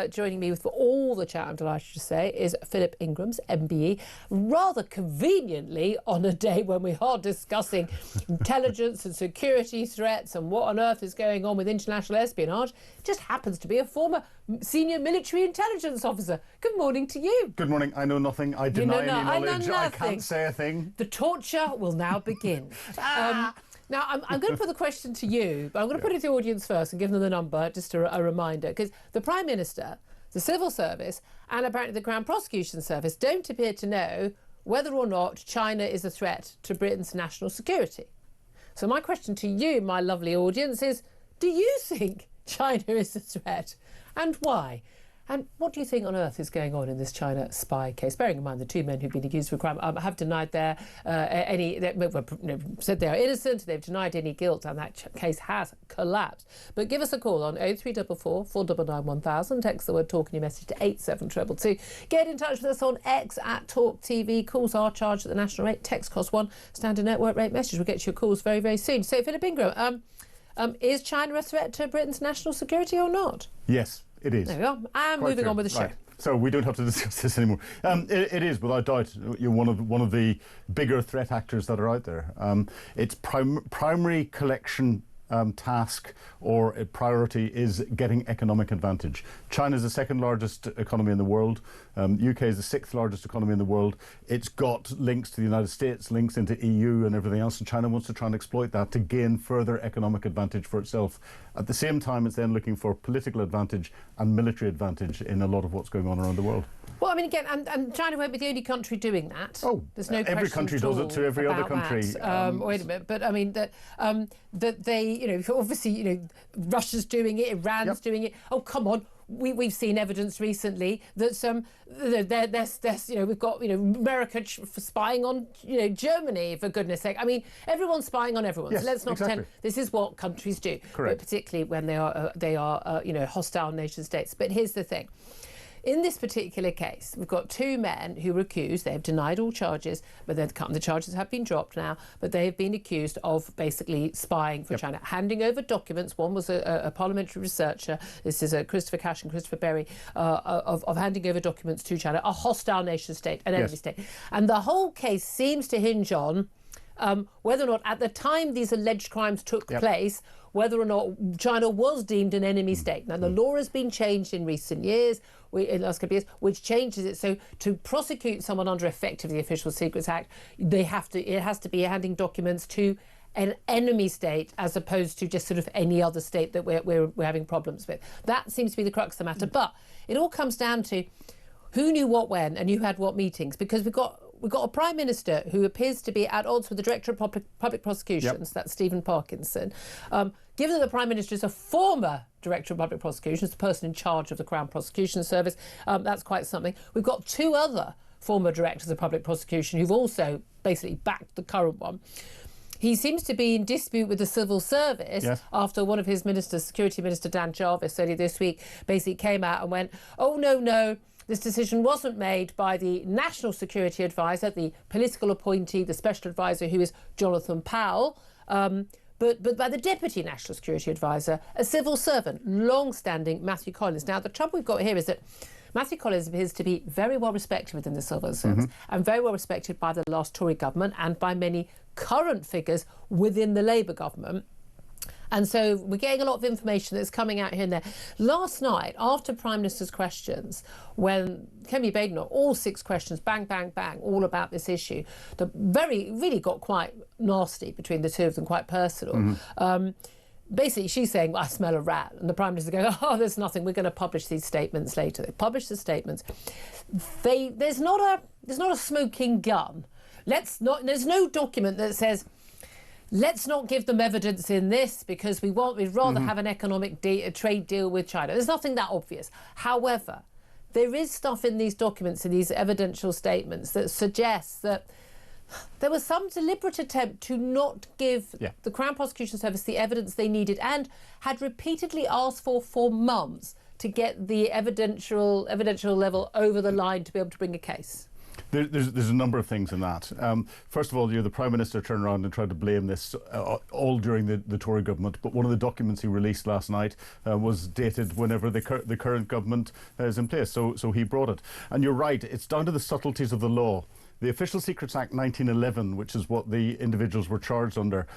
joining me for all the chat, I'm delighted to say, is Philip Ingrams, MBE, rather conveniently on a day when we are discussing intelligence and security threats and what on earth is going on with international espionage. Just happens to be a former senior military intelligence officer. Good morning to you. Good morning. I know nothing. I deny any knowledge. I can't say a thing. The torture will now begin. Now, I'm going to put the question to you, but I'm going to put it to the audience first and give them the number, just a reminder, because the Prime Minister, the Civil Service, and apparently the Crown Prosecution Service don't appear to know whether or not China is a threat to Britain's national security. So my question to you, my lovely audience, is do you think China is a threat, and why? And what do you think on earth is going on in this China spy case? Bearing in mind the two men who've been accused of a crime have denied said they are innocent, they've denied any guilt, and that case has collapsed. But give us a call on 0344 499 1000, text the word talk in your message to 87222. Get in touch with us on X at Talk TV. Calls are charged at the national rate. Text costs £1, standard network rate message. We'll get your calls very, very soon. So, Philip Ingram, is China a threat to Britain's national security or not? Yes. It is. There we are. And moving on with the show. Right. So we don't have to discuss this anymore. It is, without doubt, one of the bigger threat actors that are out there. Its primary collection task or a priority is getting economic advantage. China is the second largest economy in the world. UK is the sixth largest economy in the world. It's got links to the United States, links into EU and everything else, and China wants to try and exploit that to gain further economic advantage for itself. At the same time, it's then looking for political advantage and military advantage in a lot of what's going on around the world. Well, I mean, again, and China won't be the only country doing that. Oh, there's no every country does it to every other country. Wait a minute, but I mean that they, obviously, Russia's doing it, Iran's doing it. Oh, come on. We've seen evidence recently that we've got America spying on Germany, for goodness sake. I mean, everyone's spying on everyone. Yes, so let's not pretend this is what countries do. Correct. But particularly when they are hostile nation states. But here's the thing. In this particular case, we've got two men who were accused. They have denied all charges, but the charges have been dropped now. But they have been accused of basically spying for China, handing over documents. One was a parliamentary researcher. This is Christopher Cash and Christopher Berry, of handing over documents to China, a hostile nation state, an enemy state. And the whole case seems to hinge on whether or not, at the time these alleged crimes took place, whether or not China was deemed an enemy state. Now, the law has been changed in recent years, in the last couple of years, which changes it. So to prosecute someone under effectively the Official Secrets Act, it has to be handing documents to an enemy state as opposed to just sort of any other state that we're having problems with. That seems to be the crux of the matter. But it all comes down to who knew what when and who had what meetings, because we've got a Prime Minister who appears to be at odds with the Director of Public Prosecutions, that's Stephen Parkinson. Given that the Prime Minister is a former Director of Public Prosecutions, the person in charge of the Crown Prosecution Service, that's quite something. We've got two other former Directors of Public Prosecution who've also basically backed the current one. He seems to be in dispute with the Civil Service after one of his ministers, Security Minister Dan Jarvis, earlier this week, basically came out and went, oh, no, this decision wasn't made by the National Security Advisor, the political appointee, the special advisor, who is Jonathan Powell, but by the Deputy National Security Advisor, a civil servant, long-standing Matthew Collins. Now, the trouble we've got here is that Matthew Collins appears to be very well respected within the civil service and very well respected by the last Tory government and by many current figures within the Labour government. And so we're getting a lot of information that's coming out here and there. Last night, after Prime Minister's questions, when Kemi Badenoch, all 6 questions, bang, bang, bang, all about this issue, really got quite nasty between the two of them, quite personal. Basically, she's saying, I smell a rat. And the Prime Minister goes, oh, there's nothing. We're going to publish these statements later. They publish the statements. There's not a smoking gun. There's no document that says, let's not give them evidence in this because we'd rather have an economic trade deal with China. There's nothing that obvious. However, there is stuff in these documents, in these evidential statements, that suggests that there was some deliberate attempt to not give the Crown Prosecution Service the evidence they needed and had repeatedly asked for months to get the evidential level over the line to be able to bring a case. There's a number of things in that. First of all, the Prime Minister turned around and tried to blame this all during the Tory government, but one of the documents he released last night was dated whenever the current government is in place, so he brought it. And you're right, it's down to the subtleties of the law. The Official Secrets Act 1911, which is what the individuals were charged under,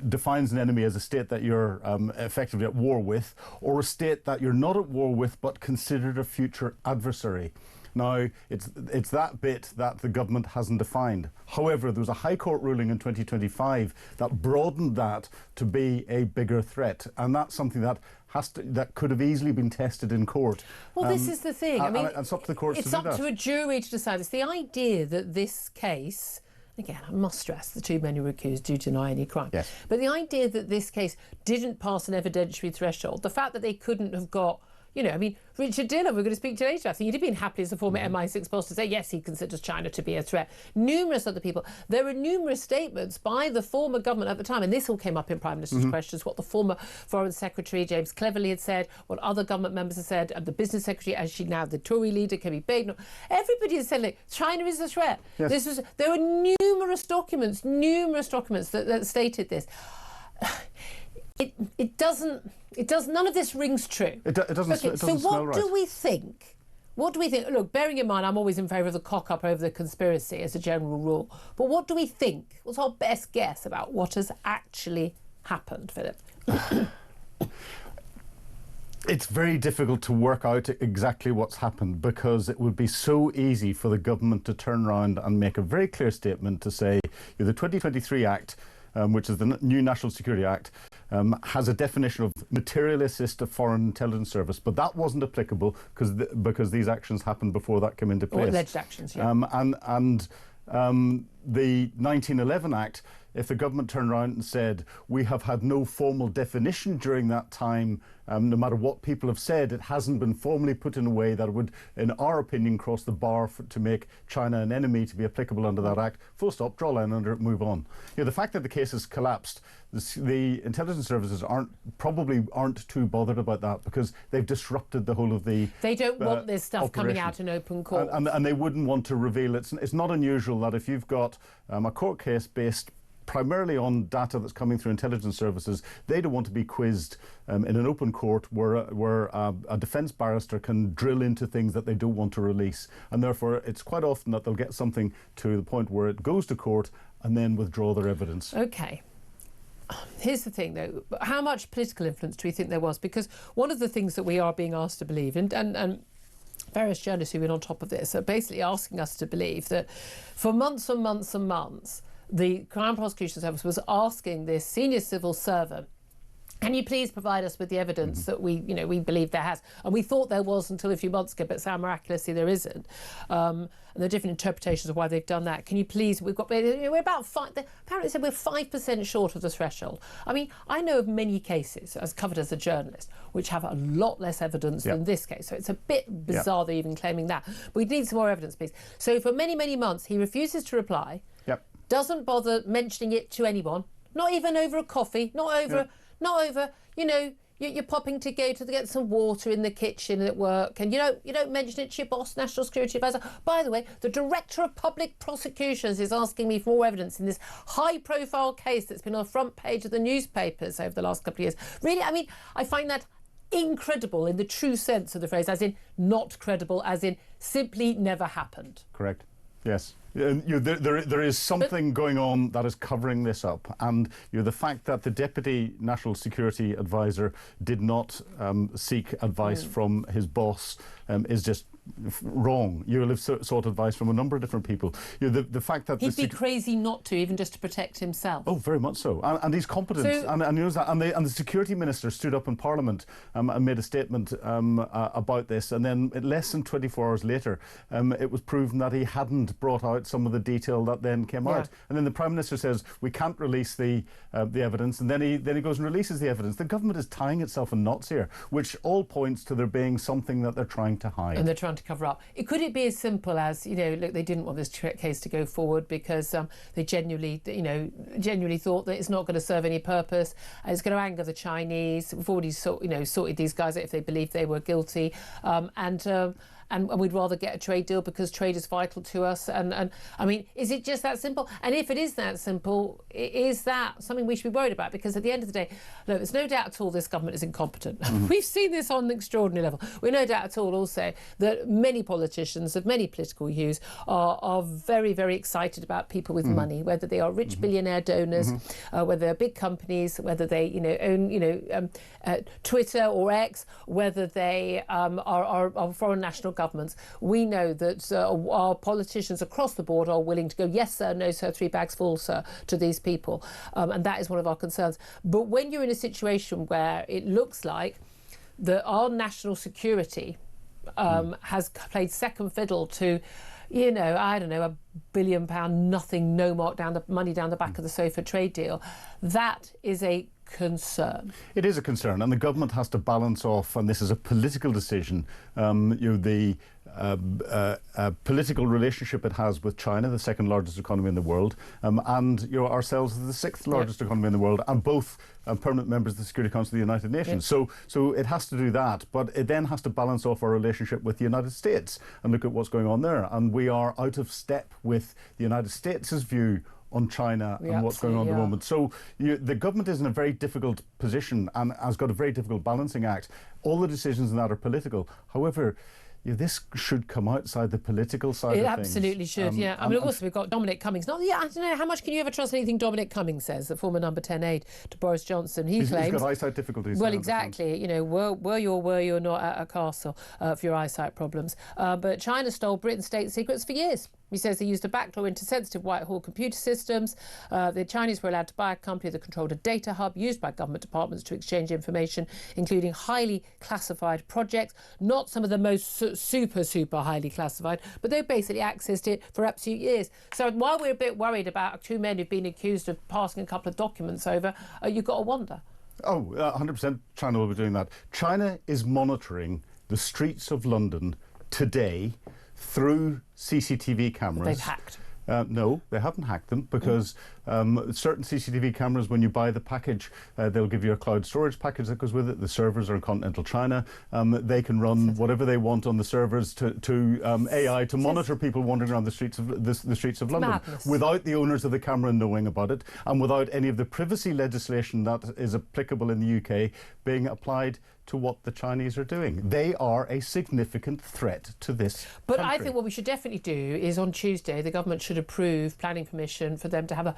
defines an enemy as a state that you're effectively at war with, or a state that you're not at war with but considered a future adversary. Now, it's that bit that the government hasn't defined. However, there was a High Court ruling in 2025 that broadened that to be a bigger threat, and that's something that that could have easily been tested in court. Well, this is the thing. I mean, it's up to the courts to do that. It's up to a jury to decide. It's the idea that this case, again, I must stress the two men who were accused do deny any crime. Yes. But the idea that this case didn't pass an evidentiary threshold, the fact that they couldn't have got, I mean, Richard Dillon, we're going to speak to later. I think he'd have been happy as a former MI6 boss to say, yes, he considers China to be a threat. Numerous other people. There are numerous statements by the former government at the time, and this all came up in Prime Minister's questions, what the former Foreign Secretary, James Cleverly, had said, what other government members have said, and the Business Secretary, as she now, the Tory leader, Kemi Baden. Everybody has said, like, China is a threat. Yes. There were numerous documents that stated this. It doesn't. None of this rings true. It doesn't. Okay, it doesn't so smell right. do we think? What do we think? Look, bearing in mind, I'm always in favour of the cock-up over the conspiracy as a general rule. But what do we think? What's our best guess about what has actually happened, Philip? It's very difficult to work out exactly what's happened, because it would be so easy for the government to turn around and make a very clear statement to say, the 2023 Act, which is the new National Security Act, has a definition of material assist a foreign intelligence service, but that wasn't applicable because these actions happened before that came into place. Or alleged actions, yeah. The 1911 Act, if the government turned around and said, we have had no formal definition during that time, no matter what people have said, it hasn't been formally put in a way that would, in our opinion, cross the bar to make China an enemy to be applicable under that Act, full stop, draw a line under it, move on. The fact that the case has collapsed, the intelligence services probably aren't too bothered about that, because they've disrupted the whole of the They don't want this stuff operation. coming out in open court. And they wouldn't want to reveal it. It's not unusual that if you've got a court case based primarily on data that's coming through intelligence services, they don't want to be quizzed in an open court where a defence barrister can drill into things that they don't want to release. And therefore, it's quite often that they'll get something to the point where it goes to court and then withdraw their evidence. OK. Here's the thing, though. How much political influence do we think there was? Because one of the things that we are being asked to believe, and various journalists who've been on top of this are basically asking us to believe that for months and months and months, the Crown Prosecution Service was asking this senior civil servant, can you please provide us with the evidence that we believe there has? And we thought there was until a few months ago, but somehow miraculously there isn't. And there are different interpretations of why they've done that. Can you please, we're about apparently said we're 5% short of the threshold. I mean, I know of many cases, as covered as a journalist, which have a lot less evidence than this case. So it's a bit bizarre they're even claiming that. But we need some more evidence, please. So for many, many months, he refuses to reply, doesn't bother mentioning it to anyone, not even over a coffee, not over, you're popping to go to get some water in the kitchen at work, and you don't mention it to your boss, National Security Advisor. By the way, the Director of Public Prosecutions is asking me for more evidence in this high-profile case that's been on the front page of the newspapers over the last couple of years. Really, I mean, I find that incredible in the true sense of the phrase, as in not credible, as in simply never happened. Correct. Yes. There is something going on that is covering this up, and the fact that the Deputy National Security Advisor did not seek advice from his boss is just wrong. You'll have sought advice from a number of different people. The fact that he'd be crazy not to, even just to protect himself. Oh, very much so. And he's competent, and he knows that. And the Security Minister stood up in Parliament and made a statement about this, and then less than 24 hours later, it was proven that he hadn't brought out some of the detail that then came out. And then the Prime Minister says we can't release the evidence, and then he goes and releases the evidence. The government is tying itself in knots here, which all points to there being something that they're trying to hide. And they're trying to cover up. Could it be as simple as, look, they didn't want this case to go forward because they genuinely thought that it's not going to serve any purpose, and it's going to anger the Chinese. We've already sorted these guys out if they believed they were guilty, and we'd rather get a trade deal because trade is vital to us. And I mean, is it just that simple? And if it is that simple, is that something we should be worried about? Because at the end of the day, look, there's no doubt at all this government is incompetent. We've seen this on an extraordinary level. We're no doubt at all also that many politicians of many political views are very, very excited about people with money, whether they are rich billionaire donors, whether they're big companies, whether they own Twitter or X, whether they are foreign national governments. We know that our politicians across the board are willing to go, yes sir, no sir, 3 bags full sir, to these people, and that is one of our concerns. But when you're in a situation where it looks like that our national security has played second fiddle to, I don't know, £1 billion, nothing, no mark down the money down the back of the sofa trade deal, that is a concern. It is a concern, and the government has to balance off, and this is a political decision, the political relationship it has with China, the second largest economy in the world, and ourselves, the 6th largest economy in the world, and both permanent members of the Security Council of the United Nations. So it has to do that, but it then has to balance off our relationship with the United States and look at what's going on there. And we are out of step with the United States' view on China and what's going on at the moment. So the government is in a very difficult position and has got a very difficult balancing act. All the decisions in that are political. However, this should come outside the political side of things. It absolutely should, yeah. I mean, also we've got Dominic Cummings. I don't know, how much can you ever trust anything Dominic Cummings says, the former number 10 aide to Boris Johnson? He's got eyesight difficulties. Well, exactly. Were you not at a castle for your eyesight problems? But China stole Britain's state secrets for years. He says they used a backdoor into sensitive Whitehall computer systems. The Chinese were allowed to buy a company that controlled a data hub used by government departments to exchange information, including highly classified projects, not some of the most super highly classified, but they basically accessed it for absolute years. So while we're a bit worried about 2 men who've been accused of passing a couple of documents over, you've got to wonder. 100% China will be doing that. China is monitoring the streets of London today through CCTV cameras. They've hacked. No, they haven't hacked them, because certain CCTV cameras, when you buy the package, they'll give you a cloud storage package that goes with it. The servers are in continental China. They can run whatever they want on the servers to AI to monitor people wandering around the streets of London. Madness. Without the owners of the camera knowing about it, and without any of the privacy legislation that is applicable in the UK being applied to what the Chinese are doing. They are a significant threat to this country. I think what we should definitely do is on Tuesday, the government should approve planning permission for them to have a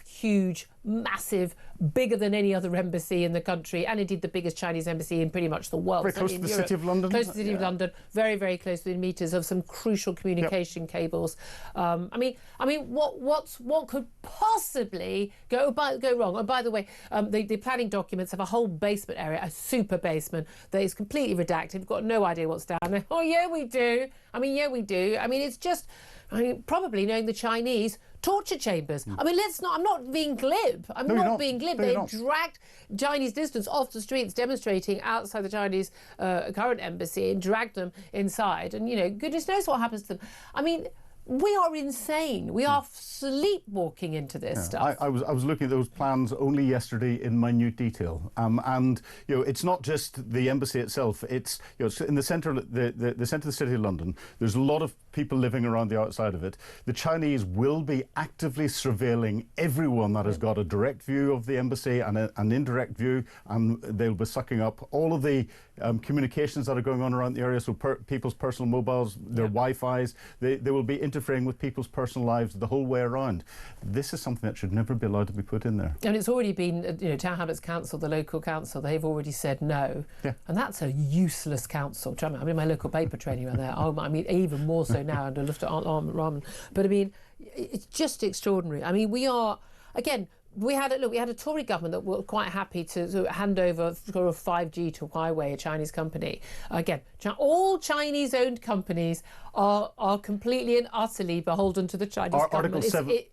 huge, massive, bigger than any other embassy in the country, and indeed the biggest Chinese embassy in pretty much the world. Very close to the City of London. Close to the City of London, very, very close within metres of some crucial communication cables. I mean, what could possibly go wrong? And by the way, the planning documents have a whole basement area, a super basement that is completely redacted. We've got no idea what's down there. Oh yeah, we do. I mean, it's just, probably knowing the Chinese, torture chambers. I mean, I'm not being glib. I'm not being glib. They dragged Chinese dissidents off the streets demonstrating outside the Chinese current embassy and dragged them inside. And, goodness knows what happens to them. I mean, we are insane. We are sleepwalking into this stuff. I was looking at those plans only yesterday in minute detail, and it's not just the embassy itself. It's it's in the centre of the centre of the City of London. There's a lot of people living around the outside of it. The Chinese will be actively surveilling everyone that has got a direct view of the embassy and an indirect view, and they'll be sucking up all of the communications that are going on around the area. So people's personal mobiles, their Wi-Fi's, they will be interfering with people's personal lives the whole way around. This is something that should never be allowed to be put in there. And it's already been, Town Hamlets Council, the local council, they've already said no. Yeah. And that's a useless council. I mean, my local paper training around there, even more so now under Lufthansa. But I mean, it's just extraordinary. I mean, we are, again, we had a Tory government that were quite happy to hand over sort of 5G to Huawei, a Chinese company. Again, all Chinese-owned companies are completely and utterly beholden to the Chinese government.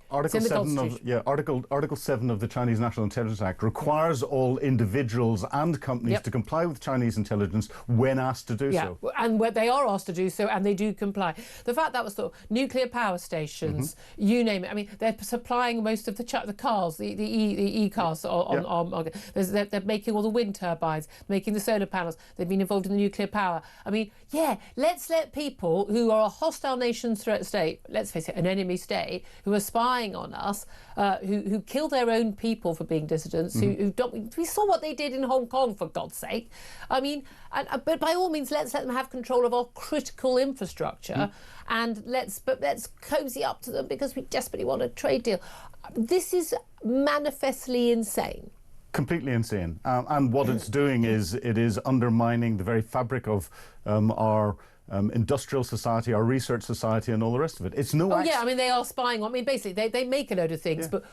Article 7 of the Chinese National Intelligence Act requires all individuals and companies to comply with Chinese intelligence when asked to do so. And where they are asked to do so, and they do comply. The fact that was nuclear power stations, you name it. I mean, they're supplying most of the cars, the e-cars on they're making all the wind turbines, making the solar panels. They've been involved in the nuclear power. I mean, yeah, let's let people who are a hostile nation threat state, let's face it, an enemy state, who are spying on us, who kill their own people for being dissidents, who don't. We saw what they did in Hong Kong, for God's sake. I mean, but by all means, let's let them have control of our critical infrastructure, and let's cozy up to them because we desperately want a trade deal. This is manifestly insane. Completely insane. And what it's doing is it is undermining the very fabric of our industrial society, our research society, and all the rest of it. It's no yeah, I mean, they are spying on. I mean, basically, they make a load of things, but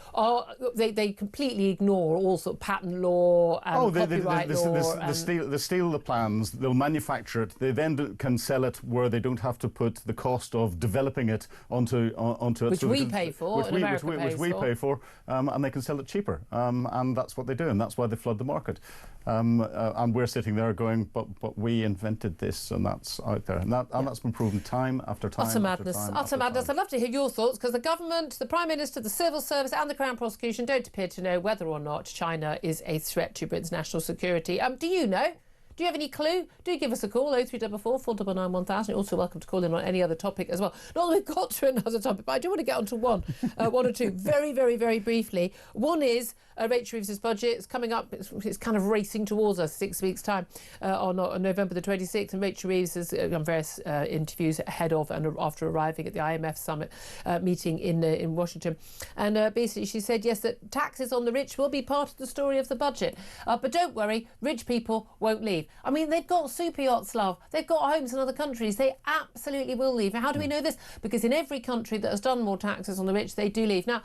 they completely ignore all sort of patent law and copyright law. They steal the plans, they'll manufacture it, they then can sell it where they don't have to put the cost of developing it onto it. Which we pay for, which we pay for, and they can sell it cheaper. And that's what they do, and that's why they flood the market. And we're sitting there going, but we invented this, and that's out there. And that's been proven time after time. Utter madness. Utter madness. I'd love to hear your thoughts, because the government, the Prime Minister, the Civil Service and the Crown Prosecution don't appear to know whether or not China is a threat to Britain's national security. Do you know? Do you have any clue? Do give us a call, 0344 499 1000. You're also welcome to call in on any other topic as well. Not that we've got to another topic, but I do want to get onto one or two very, very, very briefly. One is Rachel Reeves' budget. It's coming up. It's kind of racing towards us 6 weeks' time on November the 26th. And Rachel Reeves has done various interviews ahead of and after arriving at the IMF summit meeting in Washington. And basically she said, yes, that taxes on the rich will be part of the story of the budget. But don't worry, rich people won't leave. I mean, they've got super yachts, love. They've got homes in other countries. They absolutely will leave. How do we know this? Because in every country that has done more taxes on the rich, they do leave. Now,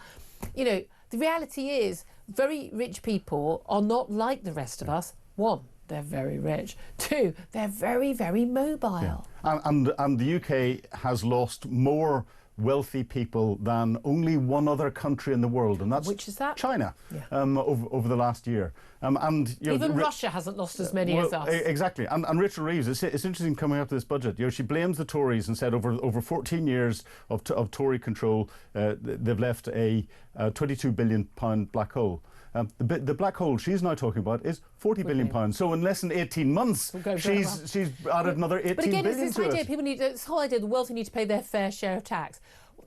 you know, the reality is very rich people are not like the rest of us. One, they're very rich. Two, they're very, very mobile. Yeah. And the UK has lost more wealthy people than only one other country in the world, and that's which is that? China. Over the last year. And you know, even Russia hasn't lost as many as us. Exactly. And Rachel Reeves, it's interesting coming up to this budget. You know, she blames the Tories and said over 14 years of Tory control, they've left a £22 billion black hole. The black hole she's now talking about is £40 billion. So in less than 18 months, she's added another 18 but again, billion it's this idea, people need this whole idea the wealthy need to pay their fair share of tax.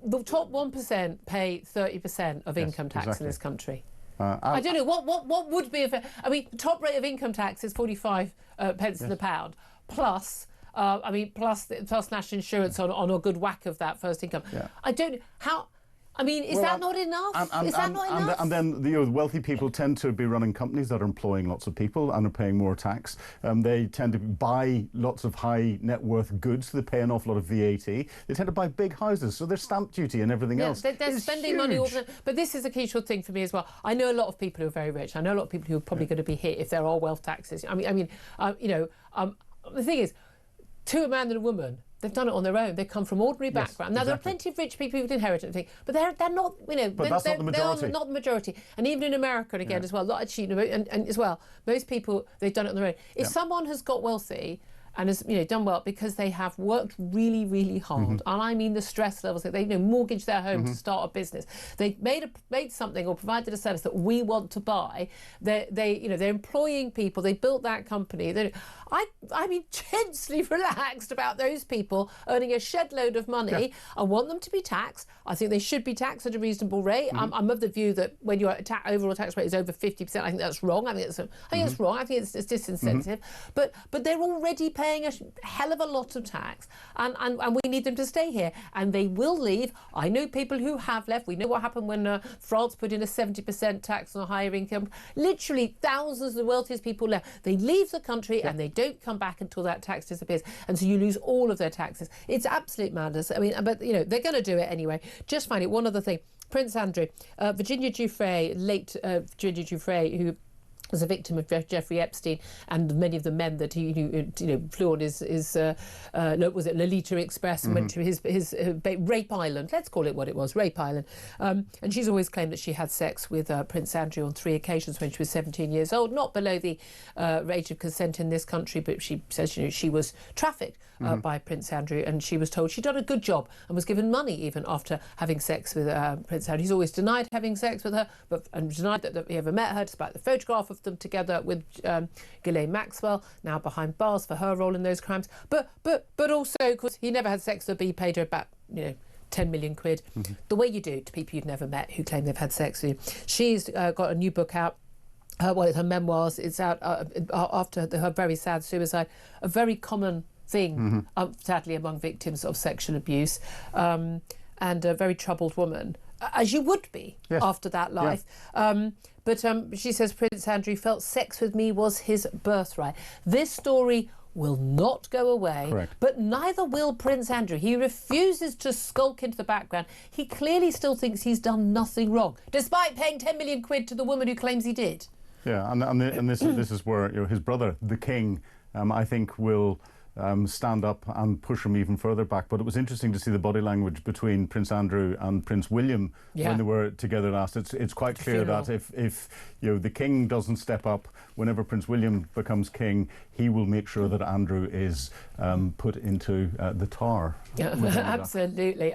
The top 1% pay 30% of income tax in this country. I don't know what would be a fair. I mean, the top rate of income tax is 45 pence in the pound, plus plus national insurance on a good whack of that first income. I don't know how. I mean, is that not enough? Is that not enough? And then the wealthy people tend to be running companies that are employing lots of people and are paying more tax. They tend to buy lots of high net worth goods, so they pay an awful lot of VAT. They tend to buy big houses, so there's stamp duty and everything else. They're spending money all the time. But this is a crucial thing for me as well. I know a lot of people who are very rich. I know a lot of people who are probably going to be hit if there are wealth taxes. The thing is, to a man and a woman, they've done it on their own. They come from ordinary background. Now, there are plenty of rich people who've inherited things, but they're not, But that's not the majority. They're not the majority. And even in America, and again, as well, and as well, most people, they've done it on their own. If someone has got wealthy and has done well because they have worked really, really hard, and I mean the stress levels that they mortgage their home to start a business. They made something or provided a service that we want to buy. They're employing people. They built that company. I'm intensely relaxed about those people earning a shed load of money. I want them to be taxed. I think they should be taxed at a reasonable rate. I'm of the view that when your overall tax rate is over 50%, I think that's wrong. I think it's wrong. I think it's disincentive. But they're already paying a hell of a lot of tax, and we need them to stay here, and they will leave. I know people who have left. We know what happened when France put in a 70% tax on a higher income. Literally thousands of the wealthiest people left. They leave the country and they don't come back until that tax disappears, and so you lose all of their taxes. It's absolute madness. I mean, but they're going to do it anyway. Just finally, one other thing. Prince Andrew, Virginia Giuffre, late Virginia Giuffre, who was a victim of Jeffrey Epstein and many of the men that he flew on his was it Lolita Express and went to his Rape Island. Let's call it what it was, Rape Island. And she's always claimed that she had sex with Prince Andrew on 3 occasions when she was 17 years old, not below the age of consent in this country, but she says she was trafficked by Prince Andrew, and she was told she'd done a good job and was given money even after having sex with Prince Andrew. He's always denied having sex with her, and denied that he ever met her, despite the photograph of them together with Ghislaine Maxwell, now behind bars for her role in those crimes. But also, of course, he never had sex with her, but he paid her about 10 million quid. The way you do to people you've never met who claim they've had sex with you. She's got a new book out. It's her memoirs. It's out after her very sad suicide. A very common thing, sadly, among victims of sexual abuse, and a very troubled woman, as you would be after that life. But she says Prince Andrew felt sex with me was his birthright. This story will not go away. Correct. But neither will Prince Andrew. He refuses to skulk into the background. He clearly still thinks he's done nothing wrong, despite paying 10 million quid to the woman who claims he did. Yeah, and this is where his brother, the King, I think will stand up and push him even further back. But it was interesting to see the body language between Prince Andrew and Prince William when they were together last. It's quite clear that if the King doesn't step up, whenever Prince William becomes king, he will make sure that Andrew is put into the Tower. Yeah, absolutely.